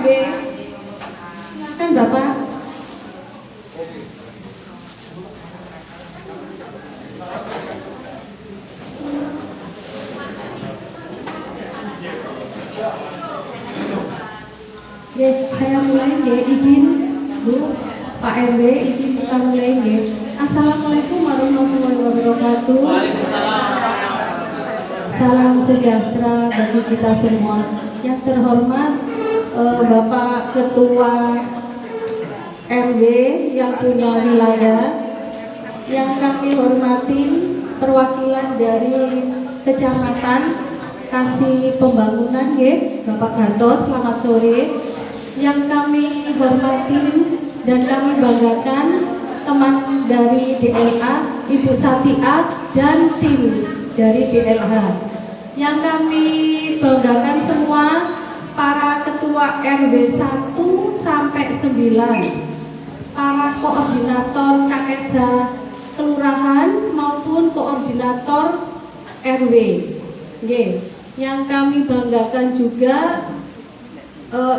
Silakan Bapak. Ya, saya mulai ya, izin Bu, Pak RW, izin kita mulai ya. Assalamualaikum warahmatullahi wabarakatuh. Salam sejahtera bagi kita semua. Yang terhormat Bapak Ketua RW yang punya wilayah, yang kami hormati perwakilan dari Kecamatan Kasih Pembangunan ya, Bapak Gatot, selamat sore. Yang kami hormati dan kami banggakan teman dari DLA, Ibu Satia dan tim dari DLH. Yang kami banggakan semua para ketua RW 1 sampai 9, para koordinator KSH kelurahan maupun koordinator RW. Yang kami banggakan juga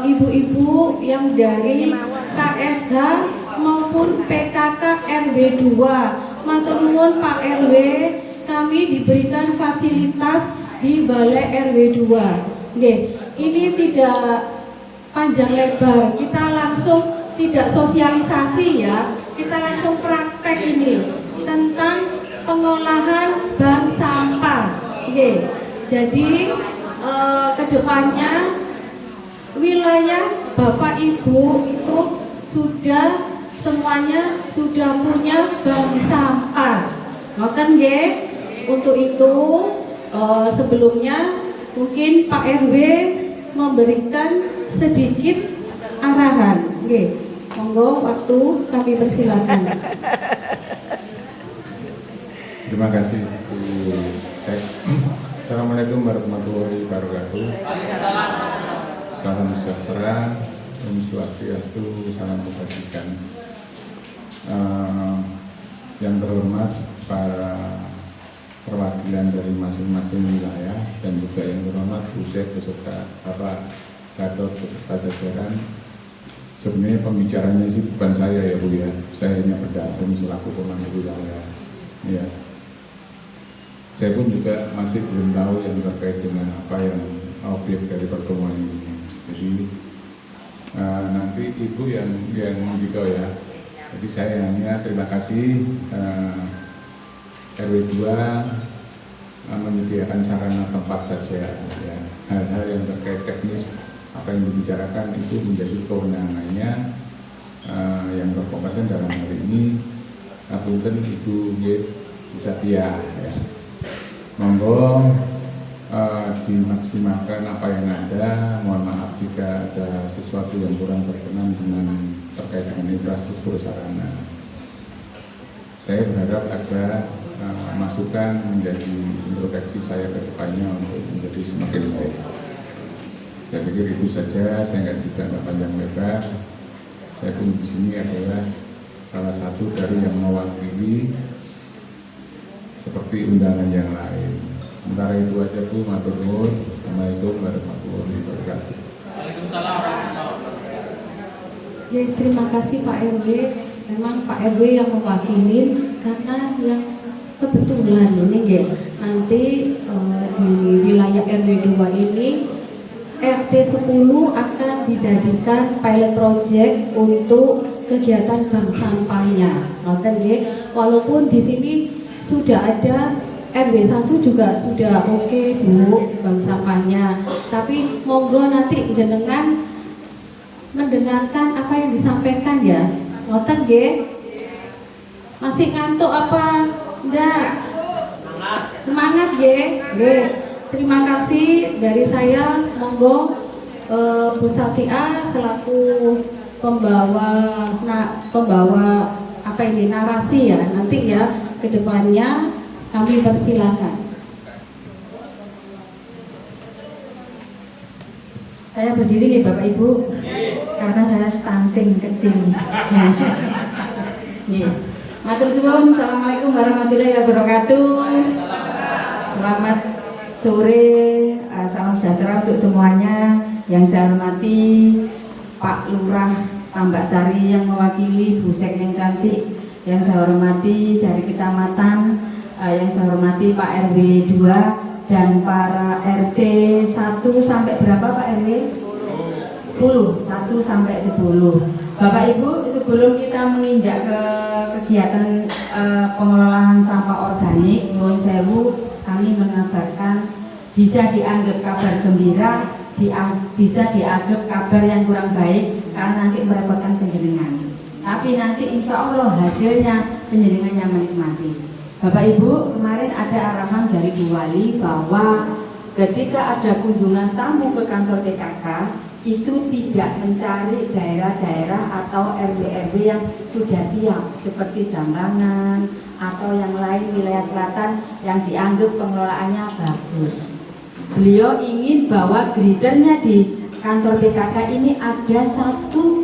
ibu-ibu yang dari KSH maupun PKK RW 2. Matur nuwun Pak RW, kami diberikan fasilitas di Balai RW 2. Ini tidak panjang lebar, kita langsung tidak sosialisasi ya, kita langsung praktek ini tentang pengolahan bank sampah. Jadi kedepannya wilayah Bapak Ibu itu sudah semuanya sudah punya bank sampah. Ngoten nggih. Untuk itu sebelumnya mungkin Pak RW memberikan sedikit arahan. Monggo, waktu kami persilakan. Terima kasih Bu Tek. Assalamualaikum warahmatullahi wabarakatuh. Salam sejahtera, Om Swastiastu, salam kebajikan. Yang terhormat para perwakilan dari masing-masing wilayah dan juga yang terhormat Bu Sek beserta Bapak Gatot beserta jajaran. Sebenarnya pembicaranya sih bukan saya ya Bu ya, saya hanya pendamping selaku pemandu wilayah. Ya. Saya pun juga masih belum tahu yang terkait dengan apa yang objek dari pertemuan ini. Jadi nanti Ibu yang juga ya. Jadi saya hanya terima kasih RW 2 menyediakan sarana tempat saja. Ya. Hal-hal yang terkait teknis apa yang dibicarakan itu menjadi kewenangannya yang berkompeten dalam hal ini Punten Ibu Satia. Ya. Monggo dimaksimalkan apa yang ada. Mohon maaf jika ada sesuatu yang kurang berkenan dengan terkait dengan infrastruktur sarana. Saya berharap ada masukan menjadi introduksi saya ke depannya untuk menjadi semakin baik. Saya pikir itu saja. Saya nggak panjang lebar. Saya pun di sini adalah salah satu dari yang mewakili seperti undangan yang lain. Sementara itu aja Bu, matur nuwun. Assalamualaikum warahmatullahi wabarakatuh. Waalaikumsalam. Jadi terima kasih Pak RW. Memang Pak RW yang mewakili karena yang kebetulan ini ya, nanti di wilayah RW 2 ini RT 10 akan dijadikan pilot project untuk kegiatan bank sampahnya. Walaupun di sini sudah ada RW 1 juga sudah oke Bu bank sampahnya, tapi monggo nanti jenengan mendengarkan apa yang disampaikan ya. Ngoten nggih? Masih ngantuk apa? Enggak. Semangat nggih. Nggih. Terima kasih dari saya. Monggo Bu Satia selaku pembawa apa ini narasi ya nanti ya kedepannya kami persilakan. Saya berdiri nih Bapak Ibu karena saya stunting kecil. Matur suwun. Assalamualaikum warahmatullahi wabarakatuh. Selamat sore, salam sejahtera untuk semuanya. Yang saya hormati Pak Lurah Tambak Sari yang mewakili Busek yang cantik, yang saya hormati dari kecamatan, yang saya hormati Pak RW 2 dan para RT 1 sampai berapa Pak RW? 10, 1 sampai 10. Bapak Ibu, sebelum kita menginjak ke kegiatan pengelolaan sampah organik, nyuwun sewu, kami mengabarkan bisa dianggap kabar gembira, bisa dianggap kabar yang kurang baik karena nanti merepotkan penjenengan. Tapi nanti insya Allah hasilnya penjenengan yang menikmati. Bapak Ibu, kemarin ada arahan dari Bu Wali bahwa ketika ada kunjungan tamu ke kantor PKK itu tidak mencari daerah-daerah atau RW-RW yang sudah siap seperti Jambangan atau yang lain wilayah selatan yang dianggap pengelolaannya bagus. Beliau ingin bahwa gridernya di kantor PKK ini ada satu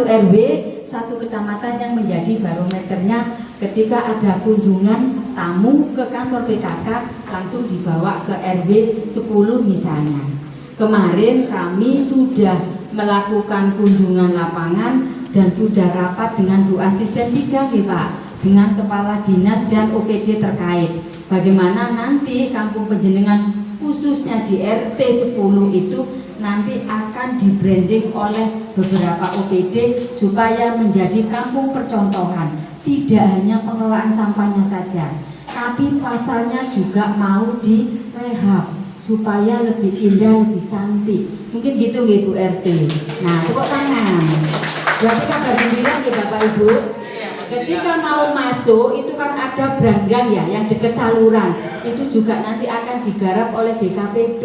RW, satu kecamatan yang menjadi barometernya ketika ada kunjungan tamu ke kantor PKK langsung dibawa ke RW 10 misalnya. Kemarin kami sudah melakukan kunjungan lapangan dan sudah rapat dengan Bu Asisten 3 Pak, dengan Kepala Dinas dan OPD terkait. Bagaimana nanti kampung penjenengan khususnya di RT 10 itu nanti akan di-branding oleh beberapa OPD supaya menjadi kampung percontohan. Tidak hanya pengelolaan sampahnya saja, tapi pasarnya juga mau direhab supaya lebih indah, lebih cantik. Mungkin gitu nggih Bu RT. Nah, tepuk tangan. Berarti kabar gembira nggih Bapak Ibu. Ketika mau masuk itu kan ada branggang ya yang dekat saluran. Itu juga nanti akan digarap oleh DKPP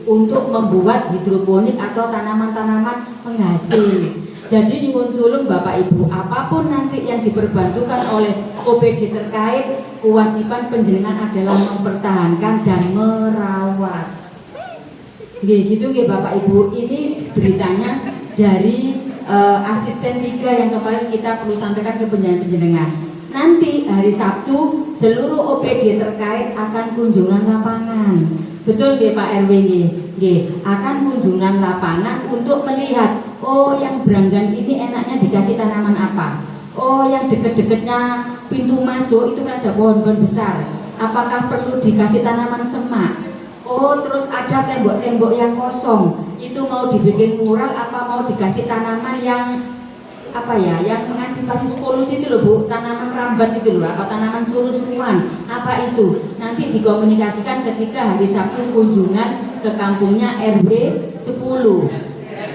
untuk membuat hidroponik atau tanaman-tanaman penghasil. Jadi nyuwun tulung Bapak Ibu, apapun nanti yang diperbantukan oleh OPD terkait, kewajiban penjenengan adalah mempertahankan dan merawat. Nggih, gitu nggih Bapak Ibu. Ini beritanya dari Asisten 3 yang kemarin kita perlu sampaikan ke penjenengan. Nanti hari Sabtu seluruh OPD terkait akan kunjungan lapangan. Betul nggih Pak RW nggih? Nggih, akan kunjungan lapangan untuk melihat, oh yang beranggan ini enaknya dikasih tanaman apa? Oh yang deket-deketnya pintu masuk itu kan ada pohon-pohon besar. Apakah perlu dikasih tanaman semak? Oh terus ada tembok-tembok yang kosong, itu mau dibikin mural apa mau dikasih tanaman yang apa ya, yang mengantisipasi polusi itu loh Bu, tanaman rambat itu loh, apa tanaman suruh-suruhan, apa itu nanti dikomunikasikan ketika hari Sabtu kunjungan ke kampungnya RW 10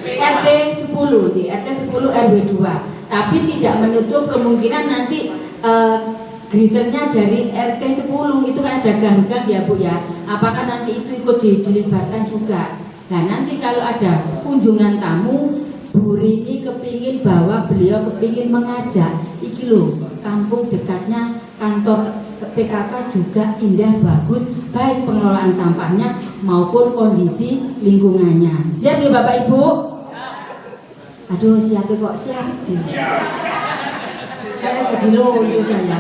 RT 10 di RT 10 RW 2. Tapi tidak menutup kemungkinan nanti gridernya dari RT 10 itu kan ada gang-gang ya Bu ya. Apakah nanti itu ikut dilibatkan juga? Nah nanti kalau ada kunjungan tamu, Bu Rini kepingin bahwa beliau kepingin mengajak iki loh, kampung dekatnya kantor PKK juga indah bagus, baik pengelolaan sampahnya maupun kondisi lingkungannya. Siap ya Bapak Ibu? Aduh siap kok, siap. Saya jadi loyo saya.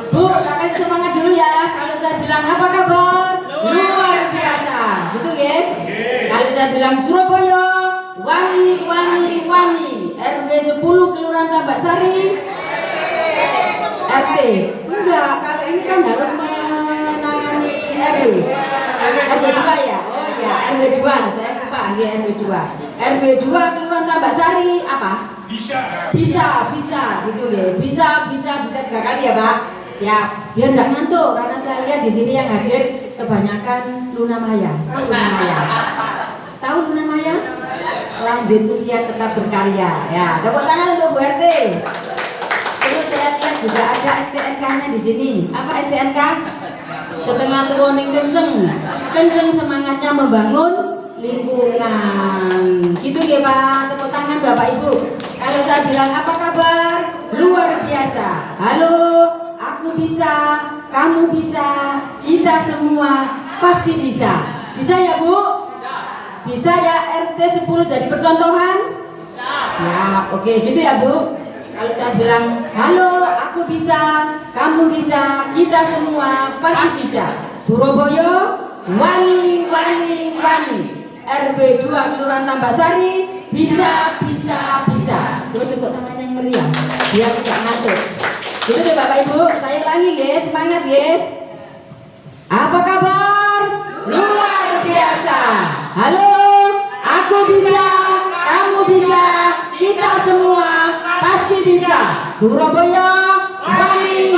Bu, tak semangat dulu ya. Kalau saya bilang apa kabar? Luar biasa, gitu ya? Kalau saya bilang Surabaya, wani, RW 10 Kelurahan Tambak Sari, RT. Enggak, kalau ini kan harus menangani RW 2 ya? Oh ya, RW 2, saya lupa, ya RW 2. RW 2 Kelurahan Tambak Sari, apa? Bisa, gitu ya. Bisa 3 kali ya Pak. Siap, biar nggak ngantuk karena saya lihat di sini yang hadir kebanyakan Luna Maya. Tahu Luna Maya? Tahu Luna Maya? Lanjut usia tetap berkarya. Ya, tepuk tangan untuk Bu RT. Terus saya lihat juga ada STNK-nya di sini. Apa STNK? Setengah turuning kenceng semangatnya membangun lingkungan. Gitu ya Pak. Tepuk tangan Bapak Ibu. Kalau saya bilang apa kabar? Luar biasa. Halo. Aku bisa, kamu bisa, kita semua pasti bisa. Bisa ya Bu? Bisa ya RT 10 jadi percontohan? Siap, oke gitu ya Bu. Kalau saya bilang, halo aku bisa, kamu bisa, kita semua pasti bisa. Surabaya, wani. RW 2 Kelurahan Tambak Sari bisa. Terus tepuk tangan yang meriah biar tidak ngantuk. Itu deh Bapak Ibu, saya ulangi ya, semangat ya. Apa kabar? Luar biasa. Halo, aku bisa, kamu bisa, kita semua pasti bisa. Surabaya, wani.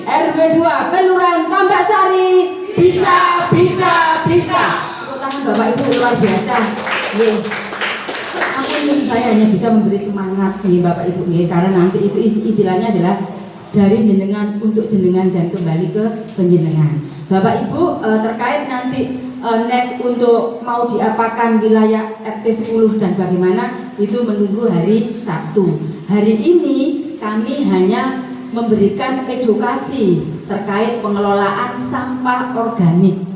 RW 2 Kelurahan Tambak Sari bisa. Tepuk tangan Bapak Ibu, luar biasa. Nih, amin, saya hanya bisa memberi semangat nih Bapak Ibu nih, karena nanti itu istilahnya adalah dari jenengan untuk jenengan dan kembali ke penjenengan. Bapak Ibu terkait nanti next untuk mau diapakan wilayah RT 10 dan bagaimana itu menunggu hari Sabtu. Hari ini kami hanya memberikan edukasi terkait pengelolaan sampah organik.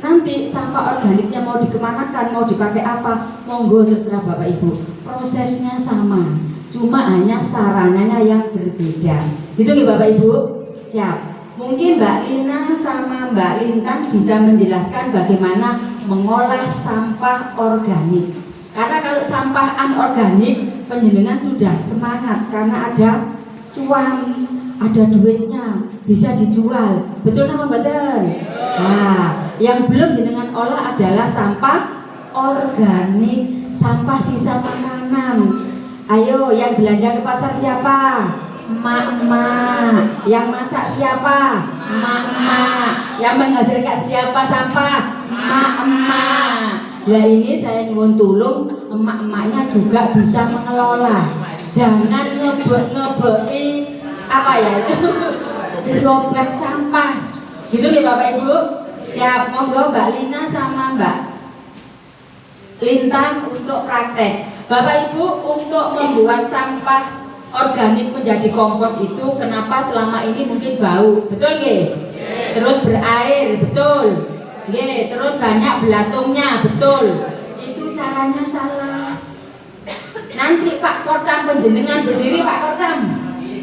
Nanti sampah organiknya mau dikemanakan, mau dipakai apa, monggo terserah Bapak Ibu. Prosesnya sama, cuma hanya sarananya yang berbeda. Gitu ya Bapak Ibu? Siap. Mungkin Mbak Lina sama Mbak Lintang bisa menjelaskan bagaimana mengolah sampah organik. Karena kalau sampah anorganik, penjenengan sudah semangat karena ada cuan, ada duitnya, bisa dijual. Betul nama betul? Nah, yang belum jenengan olah adalah sampah organik, sampah sisa makanan. Ayo, yang belanja ke pasar siapa? Emak-emak. Yang masak siapa? Emak-emak. Yang menghasilkan siapa sampah? Emak-emak. Nah ini saya nyuwun tulung emak-emaknya juga bisa mengelola. Jangan ngebeki apa ya itu gerobak sampah. Gitu ya Bapak Ibu. Siap, monggo Mbak Lina sama Mbak Lintang untuk praktek. Bapak Ibu, untuk membuat sampah organik menjadi kompos itu kenapa selama ini mungkin bau, betul nggih? Terus berair, betul nggih? Terus banyak belatungnya, betul. Itu caranya salah. Nanti Pak Korcam penjenengan berdiri Pak Korcam.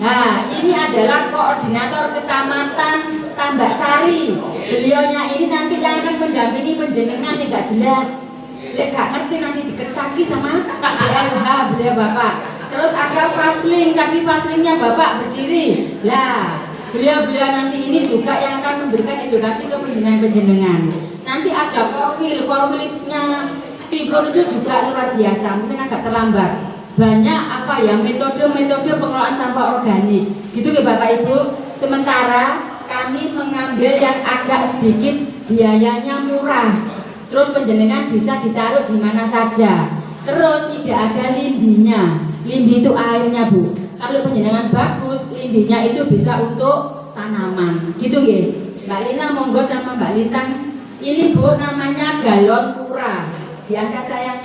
Nah, ini adalah koordinator kecamatan Tambak Sari. Beliaunya ini nanti yang akan mendampingi penjenengan nih gak jelas. Lek gak ngerti nanti diketaki sama DLH beliau Bapak. Terus ada Fasling, tadi Faslingnya Bapak berdiri. Lah, beliau nanti ini juga yang akan memberikan edukasi ke penjenengan. Nanti ada korwilnya Tibur itu juga luar biasa, mungkin agak terlambat. Banyak apa ya metode pengelolaan sampah organik. Gitu ya Bapak Ibu. Sementara kami mengambil yang agak sedikit biayanya murah. Terus penjenengan bisa ditaruh di mana saja. Terus tidak ada lindinya. Lindi itu airnya Bu. Kalau penjenengan bagus, lindinya itu bisa untuk tanaman. Gitu ya. Mbak Lina monggo sama Mbak Lintang. Ini Bu namanya galon kura. Diangkat sayang.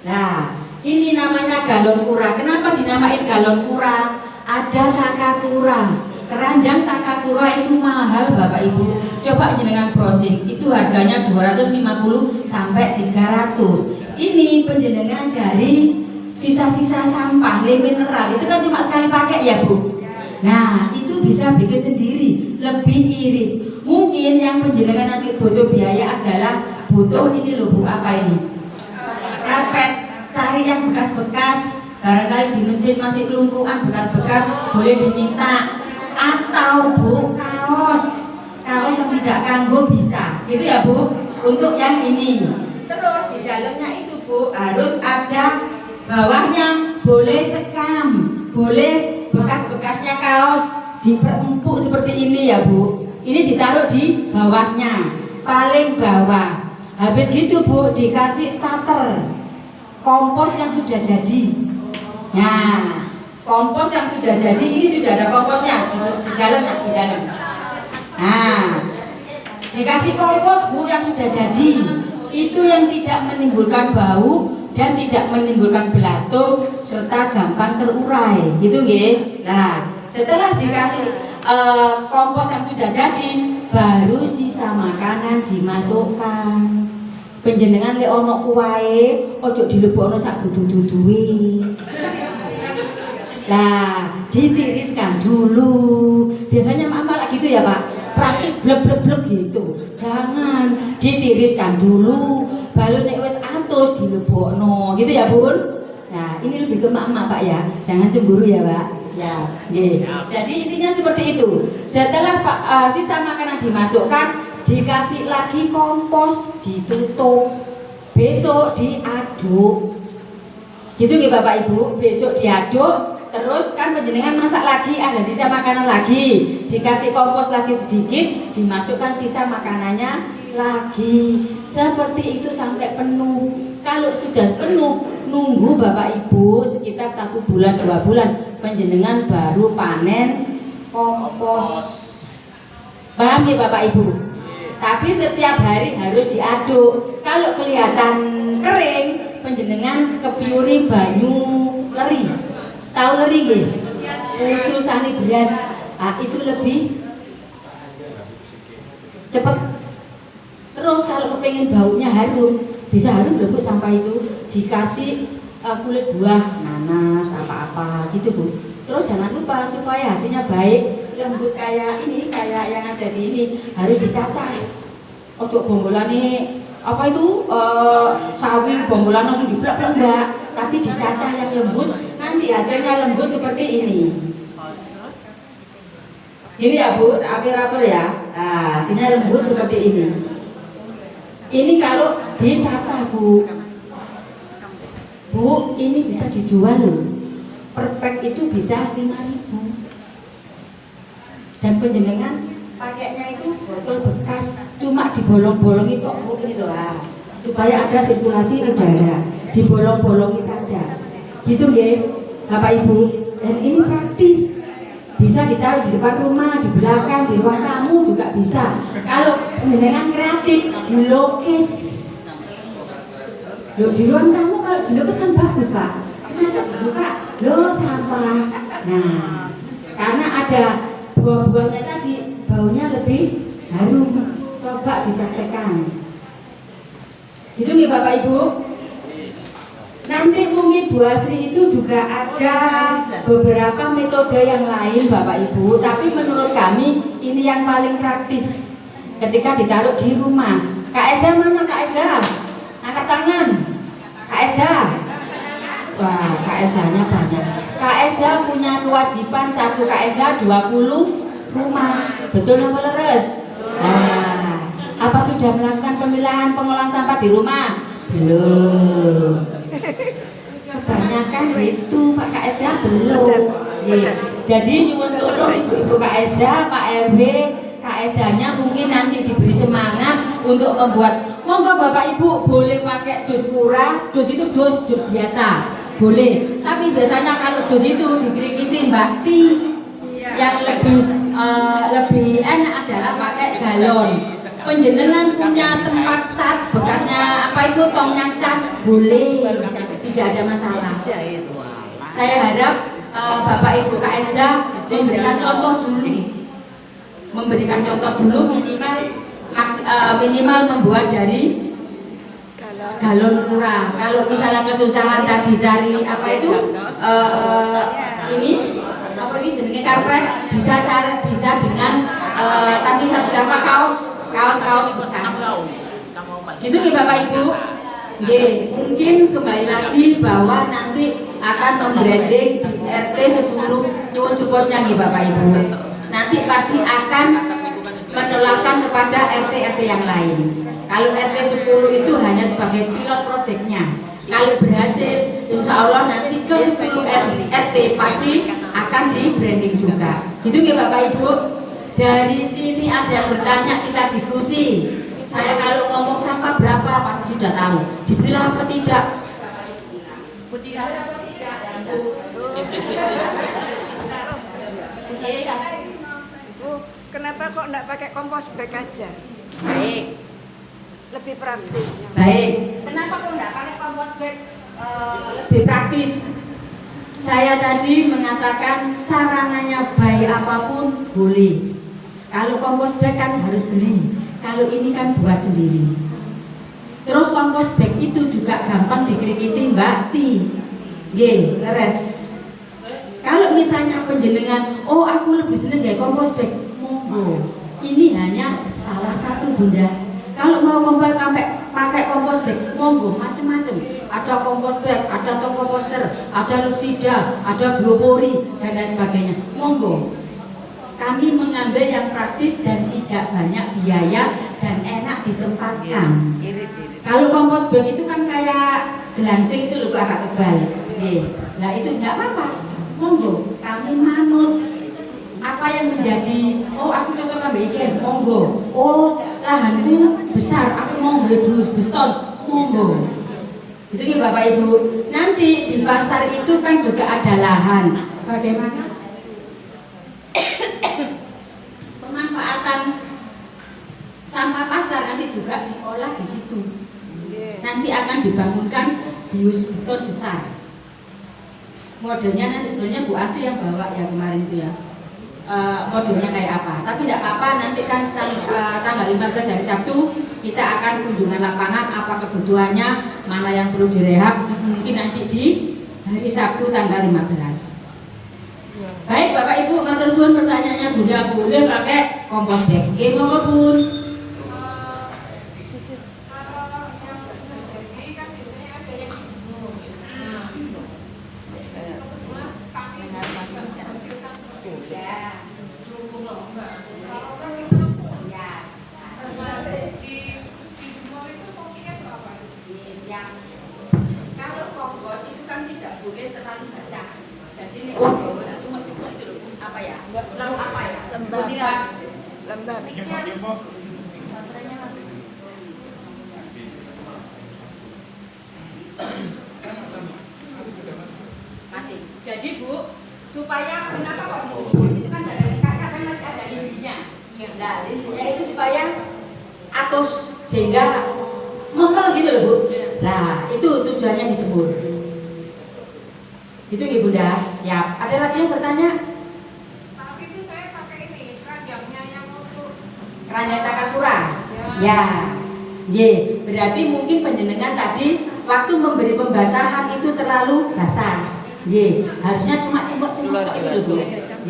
Nah, ini namanya galon kura. Kenapa dinamain galon kura? Ada takakura. Keranjang takakura itu mahal Bapak Ibu. Coba jenengan browsing, itu harganya 250 sampai 300. Ini penjenengan dari sisa-sisa sampah, le mineral. Itu kan cuma sekali pakai ya Bu. Nah, itu bisa bikin sendiri, lebih irit. Mungkin yang penjenengan nanti butuh biaya adalah butuh ini loh Bu, apa ini? Karpet. Cari yang bekas-bekas. Barangkali di masjid masih kelumpuran bekas-bekas, boleh diminta. Atau Bu, kaos yang tidak kanggo bisa, gitu ya Bu, untuk yang ini. Terus di dalamnya itu Bu harus ada bawahnya, boleh sekam, boleh bekas-bekasnya kaos diperempuk seperti ini ya Bu. Ini ditaruh di bawahnya, paling bawah. Habis gitu Bu dikasih starter kompos yang sudah jadi. Nah, kompos yang sudah jadi ini sudah ada komposnya di dalam. Nah, dikasih kompos Bu yang sudah jadi, itu yang tidak menimbulkan bau dan tidak menimbulkan belatung serta gampang terurai, gitu nggih. Nah, setelah dikasih kompos yang sudah jadi, baru sisa makanan dimasukkan. Penjenengan le ono kuwae, ojo dilebokno sak dudu-duduhe. Lah, ditiriskan dulu. Biasanya mama lah gitu ya Pak, praktik blek-blek gitu. Jangan, ditiriskan dulu, baru nek wis atus dilebokno, gitu ya Bun. Nah, ini lebih ke emak-emak Pak ya, jangan cemburu ya Pak. Siap. Nggih. Jadi intinya seperti itu. Setelah sisa makanan dimasukkan, dikasih lagi kompos, ditutup, besok diaduk. Gitu nggih Bapak Ibu, besok diaduk, terus kan penjenengan masak lagi, ada sisa makanan lagi, dikasih kompos lagi sedikit, dimasukkan sisa makanannya lagi. Seperti itu sampai penuh. Kalau sudah penuh, nunggu Bapak Ibu sekitar 1 bulan 2 bulan, penjenengan baru panen kompos. Paham ya Bapak Ibu? Tapi setiap hari harus diaduk. Kalau kelihatan kering, penjenengan kepiuri banyu leri. Tahu leri nggih? Ususane beras. Ah, itu lebih cepat. Terus kalau kepengin baunya harum, bisa harum lho Bu, sampai itu dikasih kulit buah, nanas, apa-apa gitu Bu. Terus jangan lupa supaya hasilnya baik, lembut kayak ini, kayak yang ada di ini, harus dicacah. Ojo bombolane apa itu sawi bombolan langsung diplek-plek enggak, tapi dicacah yang lembut, nanti hasilnya lembut seperti ini. Ini ya Bu, api-api ya. Nah, hasilnya lembut seperti ini. Ini kalau dicacah Bu, Bu, ini bisa dijual loh. Per pack itu bisa 5.000. Dan penjenengan pakainya itu botol bekas, cuma dibolong-bolongi kok Bu, ini loh, supaya ada sirkulasi udara, dibolong-bolongi saja. Gitu nggih, Bapak Ibu. Dan ini praktis. Bisa ditaruh di depan rumah, di belakang, di ruang tamu juga bisa. Kalau penjenengan kreatif, dilukis. Loh, di ruang tamu kalau dilukis kan bagus Pak. Kenapa dibuka? Loh, sampah. Nah, karena ada buah-buahnya tadi, baunya lebih harum. Coba dipraktekkan. Gitu nih Bapak Ibu. Nanti mungkin Bu Asri itu juga ada beberapa metode yang lain Bapak Ibu, tapi menurut kami ini yang paling praktis ketika ditaruh di rumah. Kak Eza mana Kak Eza? Angkat tangan. Kak Eza. Wah, Kak Eza-nya banyak. Kak Eza punya kewajiban satu Kak Eza 20 rumah. Betul apa leres? Nah, apa sudah melakukan pemilahan pengolahan sampah di rumah? Belum. Kebanyakan itu Pak Kak Eza belum. Jadi nyuwun tulung Ibu-ibu Kak Eza, Pak RW, Kak Eza-nya mungkin nanti diberi semangat untuk membuat. Monggo Bapak Ibu boleh pakai dus murah, dus itu dus biasa. Boleh. Tapi biasanya kalau dus itu dikrikiti Mbak Ti. Yang lebih enak adalah pakai galon. Penjenengan punya tempat cat bekasnya apa itu tongnya cat boleh, tidak ada masalah. Saya harap Bapak Ibu Kak Eza memberikan contoh dulu, minimal membuat dari galon murah. Kalau misalnya kesusahan tadi cari apa itu ini apa ini jenenge karpet, bisa dengan tadi berapa kaos bekas. Gitu nih Bapak Ibu. Nggih, mungkin kembali lagi bahwa nanti akan membranding di RT 10 nyuwun supportnya nih Bapak Ibu. Nanti pasti akan menularkan kepada RT-RT yang lain. Kalau RT 10 itu hanya sebagai pilot projectnya. Kalau berhasil, insya Allah nanti ke 10 RT pasti akan di branding juga. Gitu nggih Bapak Ibu. Dari sini ada yang bertanya, kita diskusi. Saya kalau ngomong sampah berapa pasti sudah tahu. Dipilah apa tidak? Putih apa tidak? Kenapa kok enggak pakai kompos bag aja? Baik. Lebih praktis. Baik. Kenapa kok enggak pakai kompos bag? Lebih praktis. Saya tadi mengatakan sarananya baik apapun boleh. Kalau kompos bag kan harus beli. Kalau ini kan buat sendiri. Terus kompos bag itu juga gampang dikrikiti Mbak Ti. Nggih, leres. Kalau misalnya penjenengan, oh aku lebih seneng gak kompos bag, monggo. Ini hanya salah satu Bunda. Kalau mau pakai kompos bag, monggo macem-macem. Ada kompos bag, ada tongkomposter, ada Lupsida, ada biopori dan lain sebagainya. Monggo. Kami mengambil yang praktis dan tidak banyak biaya dan enak ditempatkan. Kalau kompos bag itu kan kayak gelansing itu loh, agak tebal. Nah itu enggak apa-apa. Monggo, kami manut apa yang menjadi, oh aku cocok ambil ikan, monggo. Oh lahanku besar, aku mau beli beston, monggo. Itu ya Bapak Ibu. Nanti di pasar itu kan juga ada lahan. Bagaimana pemanfaatan sampah pasar nanti juga diolah di situ. Nanti akan dibangunkan bius beton besar. Modelnya nanti sebenarnya Bu Asri yang bawa ya kemarin itu ya. Modelnya kayak apa? Tapi tidak apa-apa, nanti kan tanggal 15 hari Sabtu kita akan kunjungan lapangan apa kebutuhannya, mana yang perlu direhab, mungkin nanti di hari Sabtu tanggal 15. Baik Bapak Ibu, matur suwun pertanyaannya Bunda, boleh pakai kompos bag? Oke, monggo Bun. Kalau kompos itu kan tidak boleh terlalu basah. Jadi ini cuma itu loh. Apa ya? Lalu apa ya? Lembab. Mati. Jadi Bu, supaya kenapa kok dijemur? Itu kan kadang masih ada lindinya. Nah, lindinya itu supaya atus sehingga mempel gitu loh Bu. Nah, itu tujuannya dijemur. Itu nih Bunda, siap. Ada lagi yang bertanya? Saat itu saya pakai ini keranjangnya yang untuk Keranjang Takakura. Ya. Berarti mungkin penjenengan tadi waktu memberi pembasahan itu terlalu basah. Harusnya cuma cemok-cemok itu loh Bu.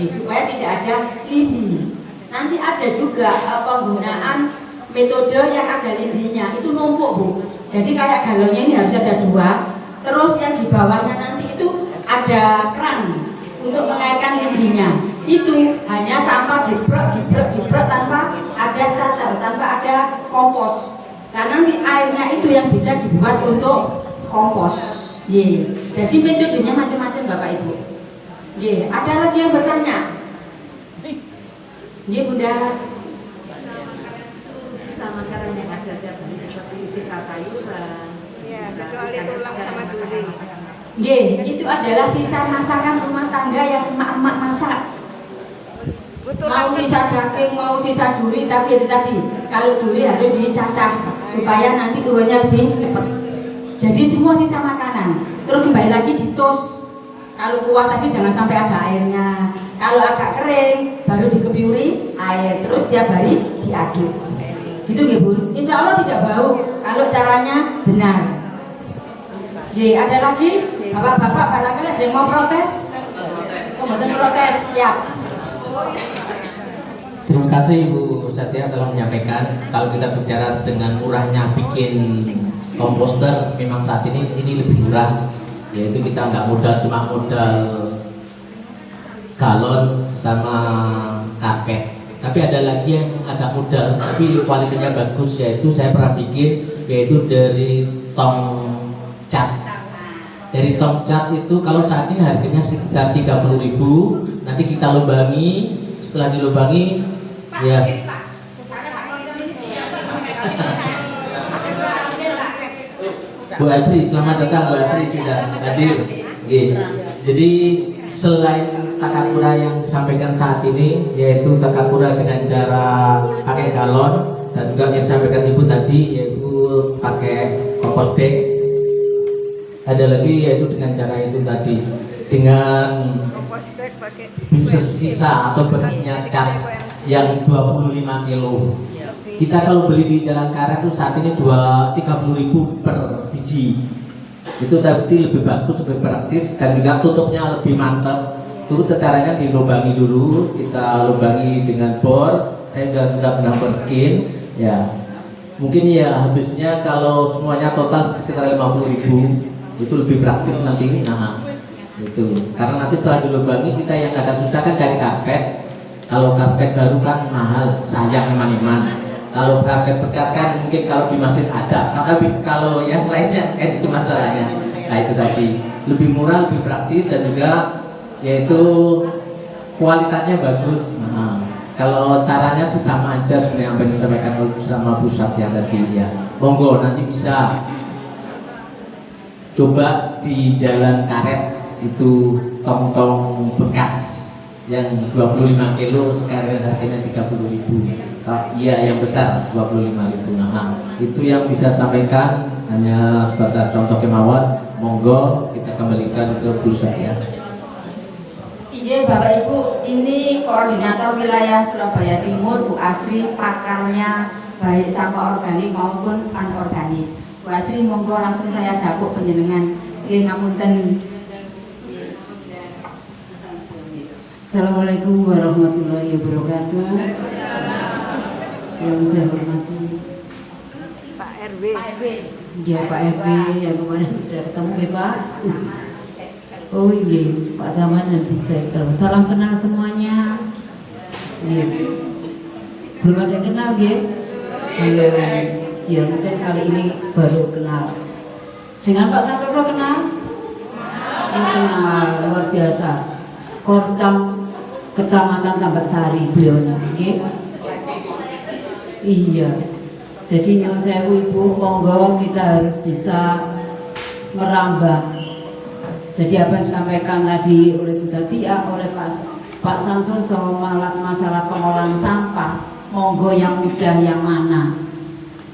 Supaya tidak ada lindi. Nanti ada juga penggunaan metode yang ada lindinya, itu numpuk Bu. Jadi kayak galonnya ini harus ada 2. Terus yang di bawahnya nanti itu ada keran untuk mengairkan lindinya. Itu hanya sampah dibrok tanpa ada starter, tanpa ada kompos. Nah nanti airnya itu yang bisa dibuat untuk kompos. Jadi metodenya macam-macam Bapak Ibu. Ada lagi yang bertanya? Bunda. Sisa makanan yang ada tiap hari seperti sisa sayuran. ya, kecuali tulang sama duri. Itu adalah sisa masakan rumah tangga yang emak-emak masak. Mau sisa daging, mau sisa duri, tapi itu tadi kalau duri harus dicacah supaya nanti urunnya lebih cepat. Jadi semua sisa makanan. Terus kembali lagi ditos. Kalau kuah tadi jangan sampai ada airnya. Kalau agak kering baru dikepiuri air. Terus tiap hari diaduk. Gitu nggih Bu. Insya Allah tidak bau kalau caranya benar. Ada lagi? Bapak-bapak barangkali ada yang mau protes? Kemudian protes, siap. Terima kasih Ibu Satya telah menyampaikan. Kalau kita bicara dengan murahnya bikin komposter, memang saat ini lebih murah. Yaitu kita nggak modal, cuma modal galon sama karpet. Tapi ada lagi yang agak modal, tapi kualitasnya bagus, yaitu saya pernah bikin, yaitu dari tong cat. Dari tong cat itu kalau saat ini harganya sekitar 30.000. Nanti kita lubangi, setelah dilubangi ya Bu Adri, selamat datang Bu Adri, sudah hadir. Jadi selain takakura yang disampaikan saat ini, yaitu takakura dengan cara pakai galon, dan juga yang disampaikan Ibu tadi yaitu pakai kompos bag. Ada lagi yaitu dengan cara itu tadi, dengan bisa sisa atau bersihnya cat yang 25 kilo. Kita kalau beli di jalan karet itu saat ini 30.000 per biji. Itu tapi lebih bagus, lebih praktis, dan juga tutupnya lebih mantap. Turut caranya dilubangi dulu, kita lubangi dengan bor. Saya sudah pernah bikin, ya. Mungkin ya habisnya kalau semuanya total sekitar 50.000 itu lebih praktis nanti. Nah itu karena nanti setelah dilubangi kita yang agak susah kan cari karpet. Kalau karpet baru kan mahal, sayang eman-eman. Kalau karpet bekas kan mungkin kalau di masjid ada, tapi kalau yang lainnya itu masalahnya. Nah itu tadi lebih murah, lebih praktis dan juga yaitu kualitasnya bagus. Nah, kalau caranya sih sama aja sebenarnya yang disampaikan sama pusat yang tadi ya. Monggo nanti bisa coba di Jalan Karet itu tong-tong bekas yang 25 kilo sekarang harganya 30.000. Iya yang besar 25.000. Nah itu yang bisa sampaikan, hanya sebatas contoh kemauan. Monggo kita kembalikan ke pusat ya. Iya Bapak Ibu, ini koordinator wilayah Surabaya Timur Bu Asri, pakarnya baik sampah organik maupun anorganik. Bu Asri monggo langsung saya dapuk panjenengan. Nggih ngapunten. Assalamualaikum warahmatullahi wabarakatuh. Yang saya hormati Pak RW. ya Pak RW yang kemarin sudah ketemu ya Pak. Oh iya Pak Camat dan Bu Sekel. Salam kenal semuanya. Ya. Belum ada yang kenal ya? Belum. Ya mungkin kali ini baru kenal. Dengan Pak Santoso kenal? Kenal, luar biasa. Korcam Kecamatan Tambak Sari beliaunya, okay? Iya. Jadi nyuwun sewu Ibu, monggo kita harus bisa merambah. Jadi apa yang disampaikan tadi oleh Bu Satia, oleh Pak Santoso, masalah pengolahan sampah, monggo yang mudah yang mana?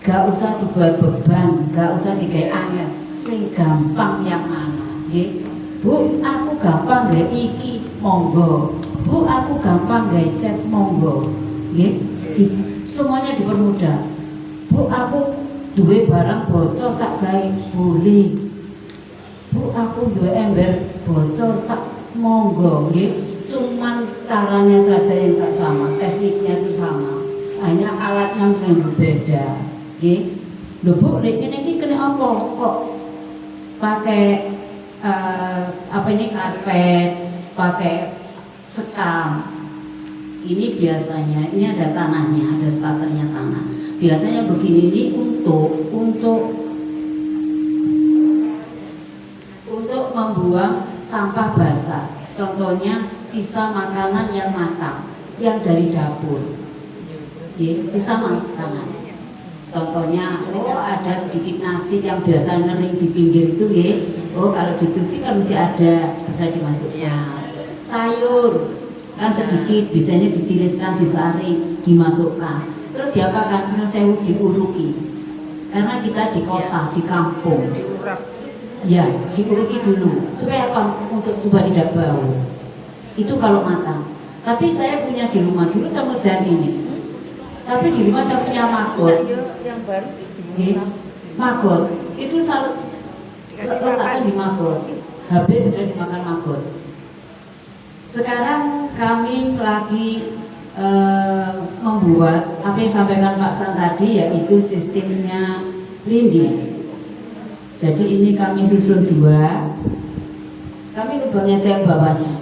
Gak usah dibuat beban, gak usah digawe angel, sing gampang yang mana, nggih? Bu, aku gampang gawe iki, monggo. Bu, aku gampang gawe cat, monggo. Nggih, semuanya dipermudah. Bu, aku duwe barang bocor tak gawe, boleh. Bu, aku duwe ember bocor tak, monggo, nggih. Cuman caranya saja yang sama, tekniknya itu sama. Hanya alatnya yang berbeda, nggih. Lho Bu, ini kena apa kok pakai apa ini karpet, pakai sekam. Ini biasanya, ini ada tanahnya, ada starternya tanah. Biasanya begini ini untuk membuang sampah basah. Contohnya sisa makanan yang matang, yang dari dapur. Sisa makanan. Contohnya, oh ada sedikit nasi yang biasa ngering di pinggir itu, nggih. Oh kalau dicuci kan mesti ada, bisa dimasukkan. Sayur kan sedikit, biasanya ditiriskan, disaring, dimasukkan. Terus diapakan? Sewu diuruki. Karena kita di kota, di kampung. Ya, diuruki dulu. Supaya apa? Supaya tidak bau. Itu kalau matang. Tapi saya punya di rumah dulu sama kerjaan ini. Tapi di rumah saya punya maggot. Yang baru maggot itu selalu letakkan di maggot. Habis sudah dimakan maggot. Sekarang kami lagi membuat apa yang disampaikan Pak San tadi, yaitu sistemnya lindi. Jadi ini kami susun 2. Kami lubangnya aja yang bawahnya.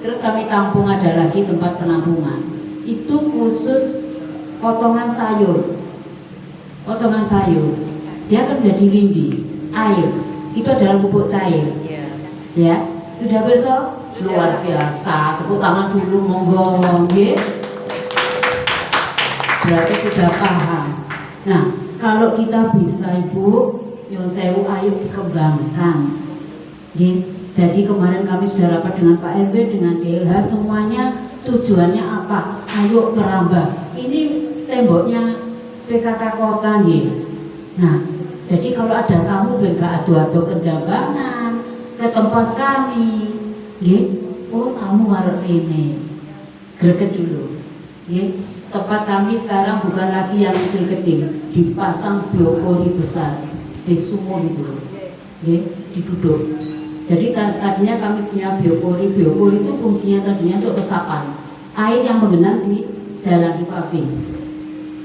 Terus kami tampung, ada lagi tempat penampungan. Itu khusus potongan sayur. Potongan sayur. Dia akan jadi lindi. Air. Itu adalah pupuk cair. Ya. Sudah besok? Luar biasa. Tepuk tangan dulu monggo, nggih. Berarti sudah paham. Nah, kalau kita bisa Ibu, nyuwun sewu ayo dikembangkan. Nggih. Jadi kemarin kami sudah rapat dengan Pak RW, dengan DLH, semuanya tujuannya apa? Ayo merambah. Ini temboknya PKK Kota nggih. Nah, jadi kalau ada tamu ben gak adu-adu ke Jambangan, ke tempat kami, nggih. Oh, tamu arep rene. Greget dulu. Nggih. Tempat kami sekarang bukan lagi yang kecil-kecil, dipasang biopori besar, bis sumur itu. Nggih, diduduk. Jadi tadinya kami punya biopori itu fungsinya tadinya untuk resapan air yang menggenang di jalan di paving.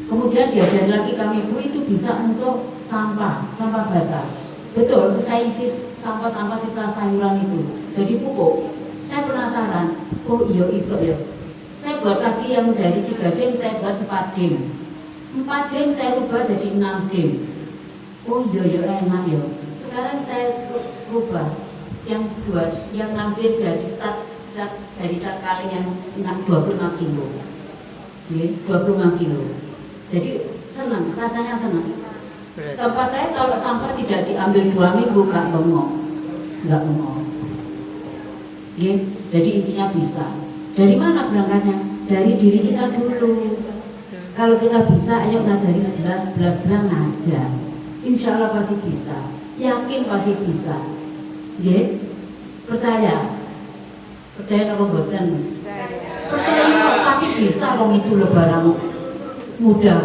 Kemudian diajari lagi kami, Bu, itu bisa untuk sampah basah. Betul, saya isi sampah-sampah sisa sayuran itu jadi pupuk. Saya penasaran, oh iya iso ya. Saya buat lagi yang dari 3 dim, saya buat 4 dim. 4 dim saya rubah jadi 6 dim. Oh iya ya enak ya. Sekarang saya rubah yang 6 dim jadi dari cat kaleng yang 25 kilo. Ya, 25 kilo. Jadi senang, rasanya senang. Tempat saya kalau sampah tidak diambil 2 minggu nggak bengong. Ya, jadi intinya bisa. Dari mana berangkatnya? Dari diri kita dulu. Kalau kita bisa, ayo ngajari 11 ngajar. Insya Allah pasti bisa. Yakin pasti bisa. Ya, percaya apa mboten? Percaya kok pasti bisa. Wong itu lho barang mudah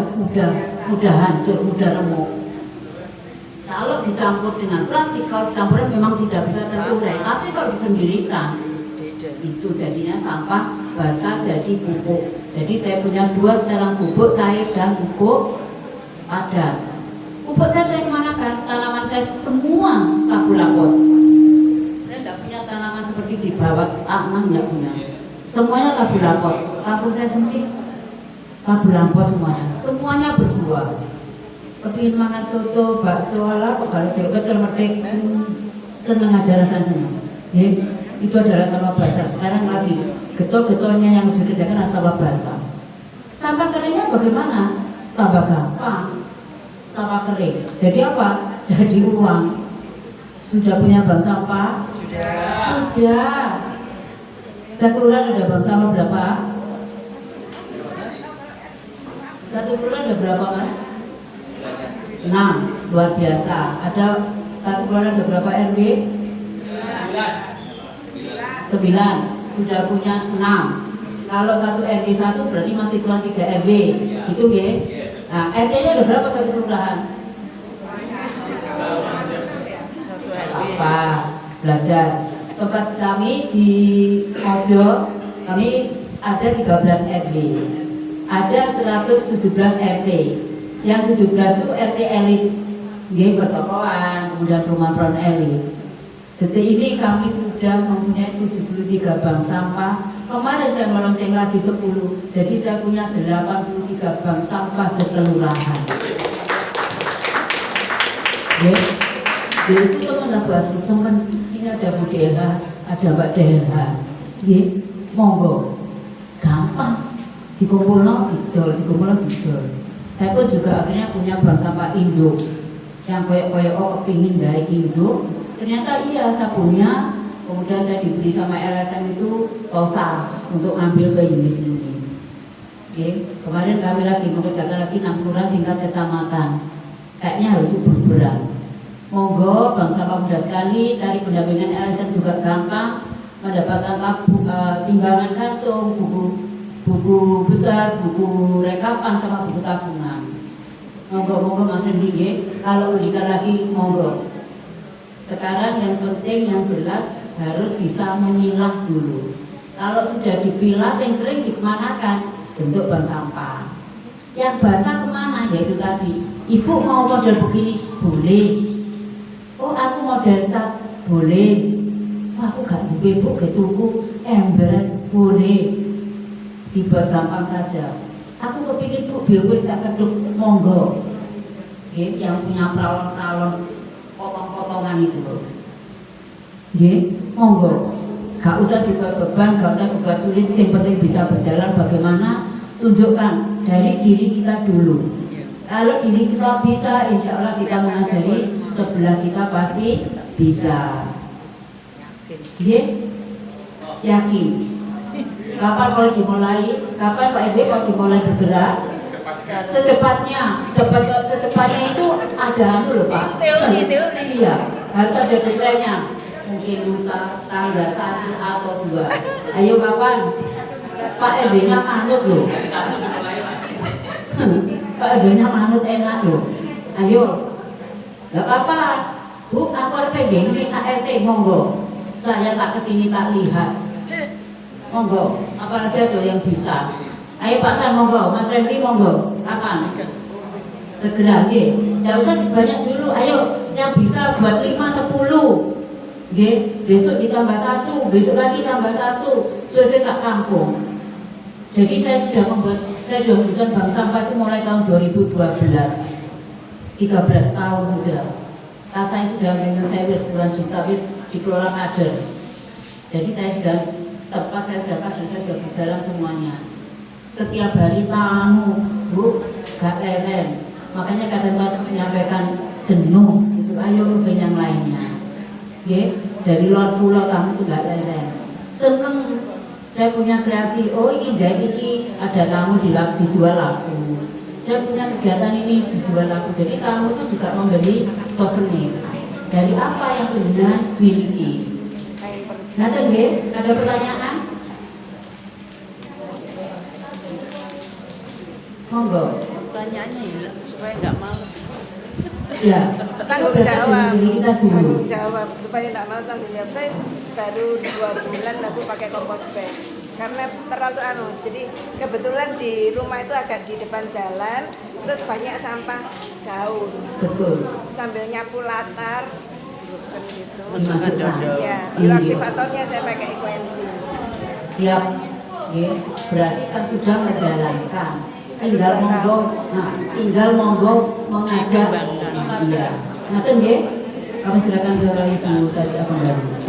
hancur, mudah remuk. Kalau dicampur dengan plastik, kalau dicampur memang tidak bisa terurai. Tapi kalau disendirikan, itu jadinya sampah basah jadi pupuk. Jadi saya punya 2 sekarang, pupuk cair dan pupuk padat. Pupuk cair saya kemanakan? Tanaman saya semua kabulapot. Saya tidak punya tanaman seperti di bawah tanah, tidak punya. Semuanya kabulapot. Kampung saya sempit, kabulapot semuanya berbuah. Kepingin makan soto, bakso, ala kok kalau jeruk kecil medek, seneng aja rasanya seneng. Ya, itu adalah sampah basah. Sekarang lagi getol-getolnya yang harus dikerjakan adalah sampah basah. Sampah keringnya bagaimana? Tambah gampang. Sampah kering. Jadi apa? Jadi uang. Sudah punya bank sampah? Sudah. Saya kelurahan ada bank sampah berapa? Satu kelurahan ada berapa, Mas? 6, luar biasa. Ada satu kelurahan ada berapa RW? 9, sudah punya 6. Kalau satu RW 1 berarti masih kurang 3 RW, gitu ya. Nah, RT-nya ada berapa satu kelurahan? Apa? Belajar. Tempat kami di Mojo, kami ada 13 RW. Ada 117 RT. Yang 17 itu RT elit, pertokoan, kemudian perumahan elit. Detik ini kami sudah mempunyai 73 bank sampah. Kemarin saya melonceng lagi 10, jadi saya punya 83 bank sampah sekelurahan. Itu teman bahas teman, ini ada Bu DLH, ada Mbak DLH. Monggo, gampang, dikumpulno didol. Saya pun juga akhirnya punya bank sampah induk yang koyok-koyok kepingin dari induk. Ternyata iya saya punya. Kemudian saya diberi sama LSM itu tosa untuk ngambil ke unit-unit. Kemarin kami lagi mengerjakan lagi 6 kelurahan tingkat kecamatan. Kayaknya harus berberan. Monggo bank sampah mudah sekali, cari pendampingan LSM juga gampang, mendapatkan timbangan kantung, buku besar, buku rekapan sama buku tabungan. Monggo Mas Rendi, kalau pendidikan lagi monggo. Sekarang yang penting yang jelas harus bisa memilah dulu. Kalau sudah dipilah, yang kering dikemanakan? Bentuk bank sampah. Yang basah kemana? Ya itu tadi. Ibu mau model begini? Boleh. Oh aku model cat? Boleh. Wah aku gak duwe Bu, gak tuku ember? Boleh. Dibuat gampang saja. Aku kepingin Bu biowis tak keduk, monggo. Yang punya pralon-pralon potong-potongan itu loh. Monggo. Gak usah dibuat beban, gak usah dibuat sulit. Yang penting bisa berjalan. Bagaimana? Tunjukkan dari diri kita dulu. Kalau diri kita bisa, insya Allah kita mengajari sebelah kita pasti bisa. Yakin. Kapan kalau dimulai? Kapan Pak RW kalau dimulai bergerak? Secepatnya itu ada loh Pak. Teori. Iya, harus ada detailnya. Mungkin lusa tanggal 1 atau 2. Ayo kapan? Pak RW-nya manut loh. Pak RW-nya manut enak loh. Ayo. Gak apa-apa. Bu, aku RPG ini RT monggo. Saya tak kesini tak lihat. Monggo, apalagi ada yang bisa. Ayo Pak San monggo, Mas Remdi monggo. Kapan? Segera nggih. Enggak usah banyak dulu. Ayo yang bisa buat 5 10. Nggih, besok ditambah 1, besok lagi tambah 1, sesuai sak kampung. Jadi saya sudah membuat bank sampah itu mulai tahun 2012. 13 tahun sudah. Tas saya sudah menyelesaikan puluhan juta wis dikelola kader. Jadi saya sudah kader, saya sudah berjalan semuanya. Setiap hari tamu, Bu, gak leren. Makanya kadang saya menyampaikan jenuh, gitu. Ayo rubin yang lainnya. Oke, dari luar pulau kamu itu gak leren. Seneng saya punya kreasi, oh ini jahit ini ada tamu dijual laku. Saya punya kegiatan ini dijual laku. Jadi tamu itu juga membeli souvenir dari apa yang penjenengan miliki. Nanti nggih, ada pertanyaan? Monggo. Pertanyaannya ya, supaya nggak males. Ya, Tanggung berkat jawab. diri kita dulu. Tanggung jawab supaya nggak males tanggung jawab. Saya baru 2 bulan aku pakai kompos bag karena terlalu jadi kebetulan di rumah itu agak di depan jalan, terus banyak sampah daun. Betul. Sambil nyapu latar, bukan gitu. Dimasukkan. Ya, Iya. bioaktivatornya saya pakai ekoenzim. Siap. Oke, berarti kan sudah menjalankan. Tinggal monggo mengajak. Iya. Ngaten nggih. Kami silakan ke Ibu Sadia kembali.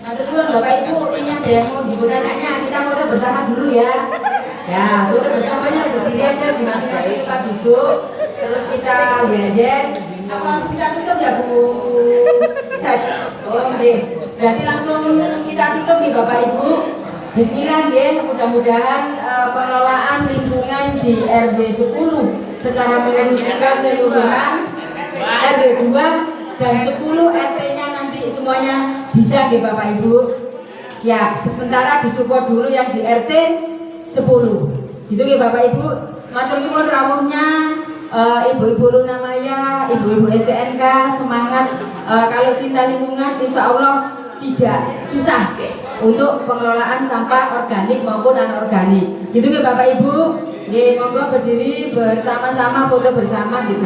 Matur suwun Bapak Ibu, ini ada yang mau dibutuhkannya, kita foto bersama dulu ya. Ya, foto bersamanya berdiri aja di masing-masing tempat duduk. Terus kita geser. Langsung kita tutup ya Bu. Set. Oh, nggih. Berarti langsung kita tutup nih Bapak Ibu. Bismillah nggih, mudah-mudahan pengelolaan lingkungan di RW 10 secara keseluruhan, RW 2 dan 10 RT-nya nanti semuanya bisa nggih Bapak Ibu. Siap. Sementara disupport dulu yang di RT 10. Gitu nggih Bapak Ibu. Matur suwun rawuhnya Ibu-ibu Luna Maya, ibu-ibu STNK semangat. Kalau cinta lingkungan insya Allah tidak susah untuk pengelolaan sampah organik maupun anorganik. Gitu nggih Bapak Ibu. Nggih, monggo berdiri bersama-sama foto bersama gitu.